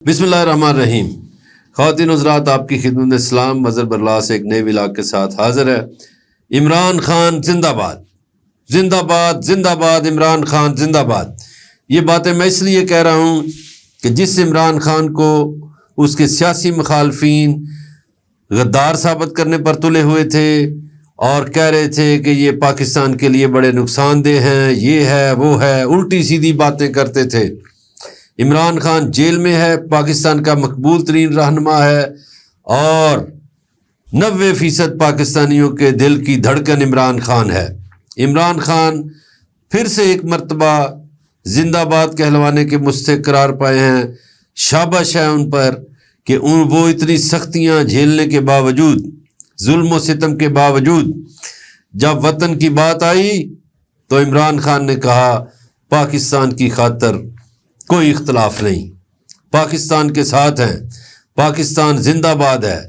بسم اللہ الرحمن الرحیم۔ خواتین حضرات، آپ کی خدمت میں اسلام مظہر برلا سے ایک نئے ولاگ کے ساتھ حاضر ہے۔ عمران خان زندہ باد، زندہ باد، زندہ باد، عمران خان زندہ باد۔ یہ باتیں میں اس لیے کہہ رہا ہوں کہ جس عمران خان کو اس کے سیاسی مخالفین غدار ثابت کرنے پر تلے ہوئے تھے اور کہہ رہے تھے کہ یہ پاکستان کے لیے بڑے نقصان دہ ہیں، یہ ہے وہ ہے، الٹی سیدھی باتیں کرتے تھے۔ عمران خان جیل میں ہے، پاکستان کا مقبول ترین رہنما ہے اور 90% پاکستانیوں کے دل کی دھڑکن عمران خان ہے۔ عمران خان پھر سے ایک مرتبہ زندہ باد کہلوانے کے مستحق قرار پائے ہیں۔ شاباش ہے ان پر کہ وہ اتنی سختیاں جھیلنے کے باوجود، ظلم و ستم کے باوجود، جب وطن کی بات آئی تو عمران خان نے کہا پاکستان کی خاطر کوئی اختلاف نہیں، پاکستان کے ساتھ ہیں، پاکستان زندہ باد ہے،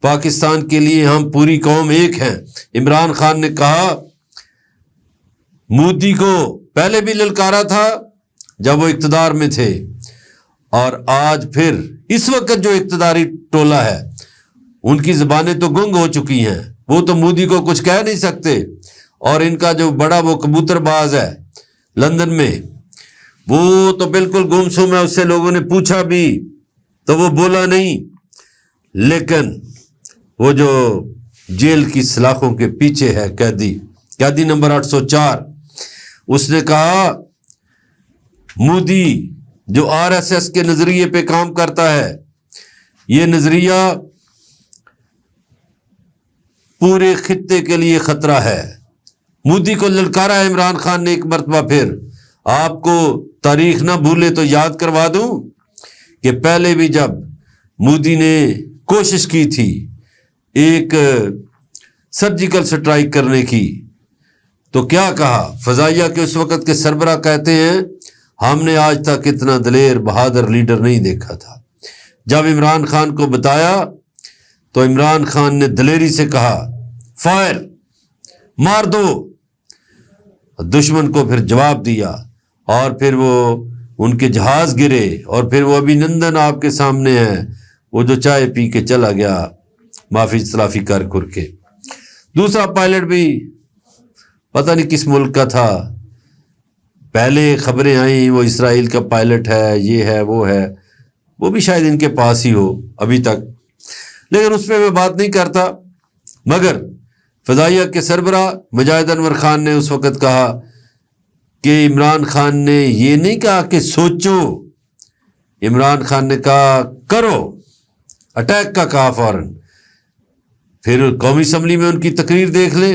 پاکستان کے لیے ہم پوری قوم ایک ہیں۔ عمران خان نے کہا مودی کو پہلے بھی للکارا تھا جب وہ اقتدار میں تھے، اور آج پھر اس وقت جو اقتداری ٹولہ ہے ان کی زبانیں تو گنگ ہو چکی ہیں، وہ تو مودی کو کچھ کہہ نہیں سکتے، اور ان کا جو بڑا وہ کبوتر باز ہے لندن میں، وہ تو بالکل گمسم ہے، اس سے لوگوں نے پوچھا بھی تو وہ بولا نہیں۔ لیکن وہ جو جیل کی سلاخوں کے پیچھے ہے قیدی نمبر 804، اس نے کہا مودی جو RSS کے نظریے پہ کام کرتا ہے، یہ نظریہ پورے خطے کے لیے خطرہ ہے۔ مودی کو للکارا ہے عمران خان نے ایک مرتبہ پھر۔ آپ کو تاریخ نہ بھولے تو یاد کروا دوں کہ پہلے بھی جب مودی نے کوشش کی تھی ایک سرجیکل سٹرائک کرنے کی تو کیا کہا؟ فضائیہ کے اس وقت کے سربراہ کہتے ہیں ہم نے آج تک اتنا دلیر بہادر لیڈر نہیں دیکھا تھا۔ جب عمران خان کو بتایا تو عمران خان نے دلیری سے کہا فائر، مار دو۔ دشمن کو پھر جواب دیا اور پھر وہ ان کے جہاز گرے، اور پھر وہ ابھینندن آپ کے سامنے ہے، وہ جو چائے پی کے چلا گیا معافی تلافی کر کے۔ دوسرا پائلٹ بھی پتہ نہیں کس ملک کا تھا، پہلے خبریں آئیں وہ اسرائیل کا پائلٹ ہے، یہ ہے وہ ہے، وہ بھی شاید ان کے پاس ہی ہو ابھی تک، لیکن اس پہ میں بات نہیں کرتا۔ مگر فضائیہ کے سربراہ مجاہد انور خان نے اس وقت کہا کہ عمران خان نے یہ نہیں کہا کہ سوچو، عمران خان نے کہا کرو، اٹیک کا کہا فوراً۔ پھر قومی اسمبلی میں ان کی تقریر دیکھ لیں،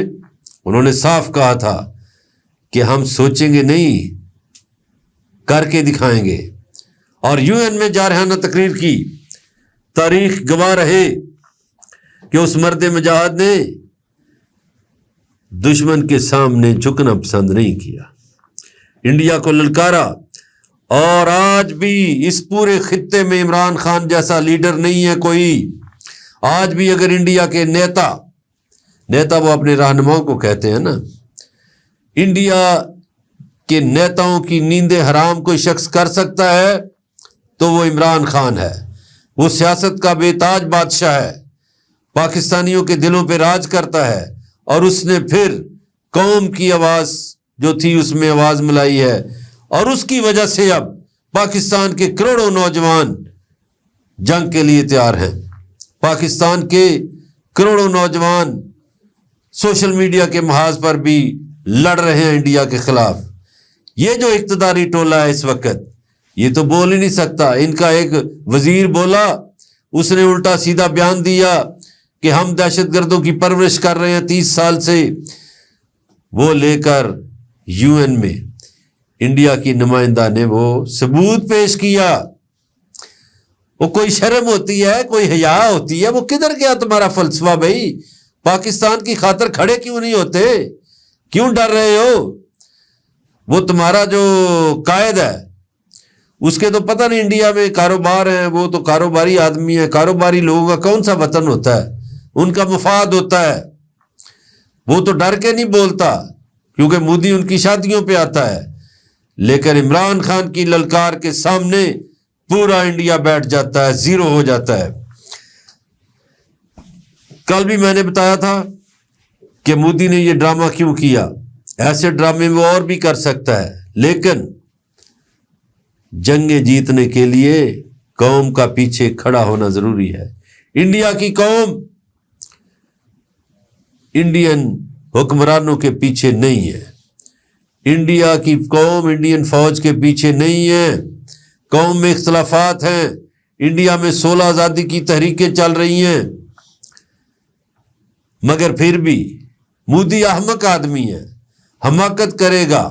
انہوں نے صاف کہا تھا کہ ہم سوچیں گے نہیں، کر کے دکھائیں گے، اور UN میں جارحانہ تقریر کی۔ تاریخ گواہ رہے کہ اس مرد مجاہد نے دشمن کے سامنے جھکنا پسند نہیں کیا، انڈیا کو للکارا، اور آج بھی اس پورے خطے میں عمران خان جیسا لیڈر نہیں ہے کوئی۔ آج بھی اگر انڈیا کے نیتا وہ اپنے رہنماؤں کو کہتے ہیں نا، انڈیا کے نیتاؤں کی نیند حرام کوئی شخص کر سکتا ہے تو وہ عمران خان ہے۔ وہ سیاست کا بے تاج بادشاہ ہے، پاکستانیوں کے دلوں پہ راج کرتا ہے، اور اس نے پھر قوم کی آواز جو تھی اس میں آواز ملائی ہے، اور اس کی وجہ سے اب پاکستان کے کروڑوں نوجوان جنگ کے لیے تیار ہیں۔ پاکستان کے کروڑوں نوجوان سوشل میڈیا کے محاذ پر بھی لڑ رہے ہیں انڈیا کے خلاف۔ یہ جو اقتداری ٹولہ ہے اس وقت، یہ تو بول ہی نہیں سکتا۔ ان کا ایک وزیر بولا، اس نے الٹا سیدھا بیان دیا کہ ہم دہشت گردوں کی پرورش کر رہے ہیں 30 سال سے۔ وہ لے کر UN میں انڈیا کی نمائندہ نے وہ ثبوت پیش کیا۔ وہ کوئی شرم ہوتی ہے، کوئی حیا ہوتی ہے؟ وہ کدھر گیا تمہارا فلسفہ بھائی؟ پاکستان کی خاطر کھڑے کیوں نہیں ہوتے؟ کیوں ڈر رہے ہو؟ وہ تمہارا جو قائد ہے اس کے تو پتہ نہیں انڈیا میں کاروبار ہیں، وہ تو کاروباری آدمی ہے، کاروباری لوگوں کا کون سا وطن ہوتا ہے؟ ان کا مفاد ہوتا ہے، وہ تو ڈر کے نہیں بولتا کیونکہ مودی ان کی شادیوں پہ آتا ہے۔ لیکن عمران خان کی للکار کے سامنے پورا انڈیا بیٹھ جاتا ہے، زیرو ہو جاتا ہے۔ کل بھی میں نے بتایا تھا کہ مودی نے یہ ڈرامہ کیوں کیا، ایسے ڈرامے وہ اور بھی کر سکتا ہے، لیکن جنگیں جیتنے کے لیے قوم کا پیچھے کھڑا ہونا ضروری ہے۔ انڈیا کی قوم انڈین حکمرانوں کے پیچھے نہیں ہے، انڈیا کی قوم انڈین فوج کے پیچھے نہیں ہے۔ قوم میں اختلافات ہیں، انڈیا میں 16 آزادی کی تحریکیں چل رہی ہیں، مگر پھر بھی مودی احمق آدمی ہے، حماقت کرے گا،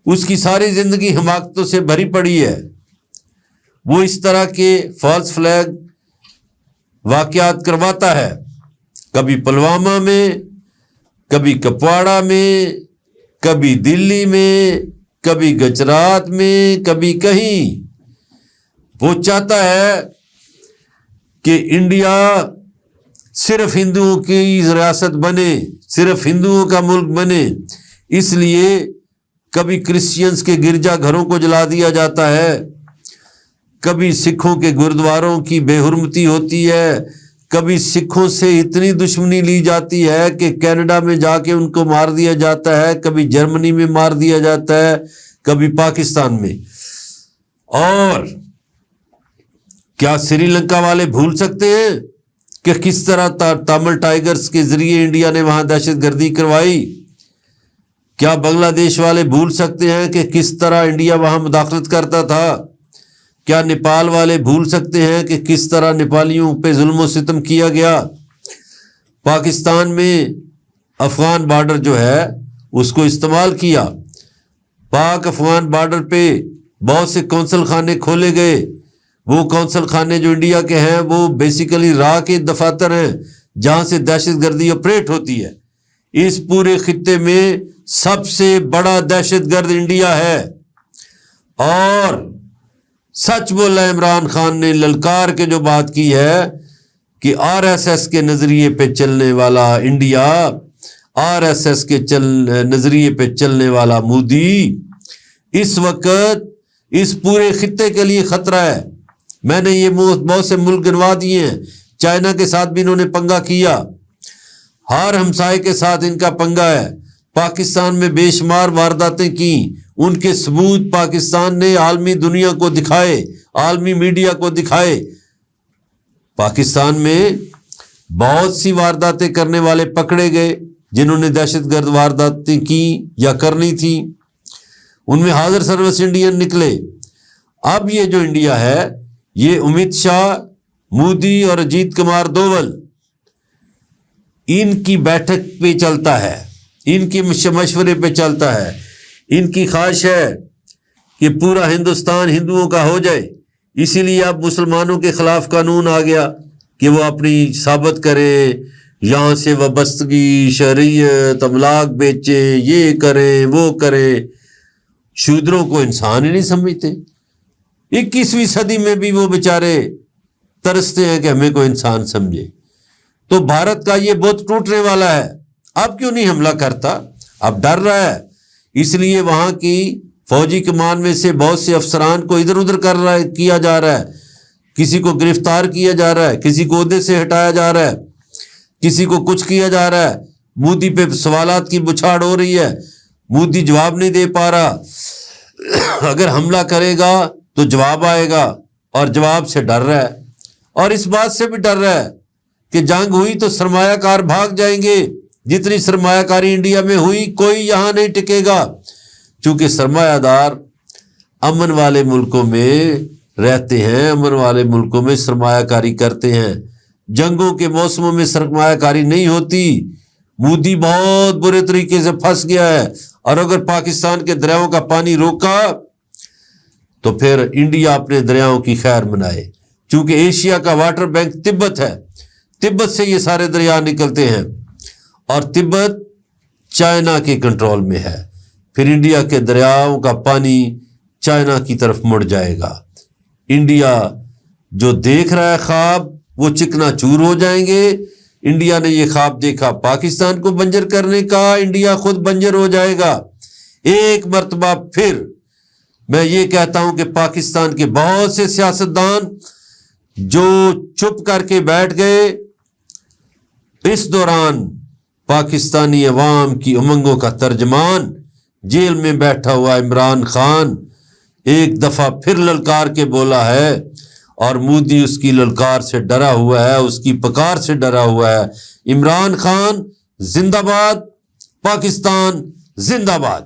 اس کی ساری زندگی حماقتوں سے بھری پڑی ہے۔ وہ اس طرح کے فالس فلیگ واقعات کرواتا ہے، کبھی پلوامہ میں، کبھی کپواڑہ میں، کبھی دلی میں، کبھی گجرات میں، کبھی کہیں۔ وہ چاہتا ہے کہ انڈیا صرف ہندوؤں کی ریاست بنے، صرف ہندوؤں کا ملک بنے، اس لیے کبھی کرسچینز کے گرجا گھروں کو جلا دیا جاتا ہے، کبھی سکھوں کے گردواروں کی بے حرمتی ہوتی ہے، کبھی سکھوں سے اتنی دشمنی لی جاتی ہے کہ کینیڈا میں جا کے ان کو مار دیا جاتا ہے، کبھی جرمنی میں مار دیا جاتا ہے، کبھی پاکستان میں۔ اور کیا سری لنکا والے بھول سکتے ہیں کہ کس طرح تامل ٹائیگرز کے ذریعے انڈیا نے وہاں دہشت گردی کروائی؟ کیا بنگلہ دیش والے بھول سکتے ہیں کہ کس طرح انڈیا وہاں مداخلت کرتا تھا؟ کیا نیپال والے بھول سکتے ہیں کہ کس طرح نیپالیوں پہ ظلم و ستم کیا گیا؟ پاکستان میں افغان بارڈر جو ہے اس کو استعمال کیا، پاک افغان بارڈر پہ بہت سے کونسل خانے کھولے گئے، وہ کونسل خانے جو انڈیا کے ہیں وہ بیسیکلی راہ کے دفاتر ہیں جہاں سے دہشت گردی آپریٹ ہوتی ہے۔ اس پورے خطے میں سب سے بڑا دہشت گرد انڈیا ہے، اور سچ بولا عمران خان نے للکار کے جو بات کی ہے کہ آر ایس ایس کے نظریے پہ چلنے والا انڈیا، آر ایس ایس کے نظریے پہ چلنے والا مودی اس وقت اس پورے خطے کے لیے خطرہ ہے۔ میں نے یہ بہت سے ملک گنوا دیے ہیں، چائنا کے ساتھ بھی انہوں نے پنگا کیا، ہر ہمسائے کے ساتھ ان کا پنگا ہے، پاکستان میں بے شمار وارداتیں کی، ان کے ثبوت پاکستان نے عالمی دنیا کو دکھائے، عالمی میڈیا کو دکھائے۔ پاکستان میں بہت سی وارداتیں کرنے والے پکڑے گئے جنہوں نے دہشت گرد وارداتیں کی یا کرنی تھی، ان میں حاضر سروس انڈین نکلے۔ اب یہ جو انڈیا ہے یہ امت شاہ، مودی اور اجیت کمار دوول ان کی بیٹھک پہ چلتا ہے، ان کی مشورے پہ چلتا ہے۔ ان کی خواہش ہے کہ پورا ہندوستان ہندوؤں کا ہو جائے، اسی لیے اب مسلمانوں کے خلاف قانون آ گیا کہ وہ اپنی ثابت کریں، یہاں سے وابستگی، شہریت، املاک بیچیں، یہ کریں وہ کریں۔ شودروں کو انسان ہی نہیں سمجھتے، 21ویں صدی میں بھی وہ بیچارے ترستے ہیں کہ ہمیں کوئی انسان سمجھے۔ تو بھارت کا یہ بت ٹوٹنے والا ہے، اب کیوں نہیں حملہ کرتا؟ اب ڈر رہا ہے، اس لیے وہاں کی فوجی کمان میں سے بہت سے افسران کو ادھر ادھر کیا جا رہا ہے، کسی کو گرفتار کیا جا رہا ہے، کسی کو عہدے سے ہٹایا جا رہا ہے، کسی کو کچھ کیا جا رہا ہے۔ مودی پہ سوالات کی بچھاڑ ہو رہی ہے، مودی جواب نہیں دے پا رہا۔ اگر حملہ کرے گا تو جواب آئے گا، اور جواب سے ڈر رہا ہے، اور اس بات سے بھی ڈر رہا ہے کہ جنگ ہوئی تو سرمایہ کار بھاگ جائیں گے۔ جتنی سرمایہ کاری انڈیا میں ہوئی کوئی یہاں نہیں ٹکے گا، چونکہ سرمایہ دار امن والے ملکوں میں رہتے ہیں، امن والے ملکوں میں سرمایہ کاری کرتے ہیں، جنگوں کے موسموں میں سرمایہ کاری نہیں ہوتی۔ مودی بہت برے طریقے سے پھنس گیا ہے، اور اگر پاکستان کے دریاؤں کا پانی روکا تو پھر انڈیا اپنے دریاؤں کی خیر منائے، چونکہ ایشیا کا واٹر بینک تبت ہے، تبت سے یہ سارے دریا نکلتے ہیں، اور تبت چائنا کے کنٹرول میں ہے، پھر انڈیا کے دریاؤں کا پانی چائنا کی طرف مڑ جائے گا۔ انڈیا جو دیکھ رہا ہے خواب وہ چکنا چور ہو جائیں گے۔ انڈیا نے یہ خواب دیکھا پاکستان کو بنجر کرنے کا، انڈیا خود بنجر ہو جائے گا۔ ایک مرتبہ پھر میں یہ کہتا ہوں کہ پاکستان کے بہت سے سیاستدان جو چپ کر کے بیٹھ گئے، اس دوران پاکستانی عوام کی امنگوں کا ترجمان جیل میں بیٹھا ہوا عمران خان ایک دفعہ پھر للکار کے بولا ہے، اور مودی اس کی للکار سے ڈرا ہوا ہے، اس کی پکار سے ڈرا ہوا ہے۔ عمران خان زندہ باد، پاکستان زندہ باد۔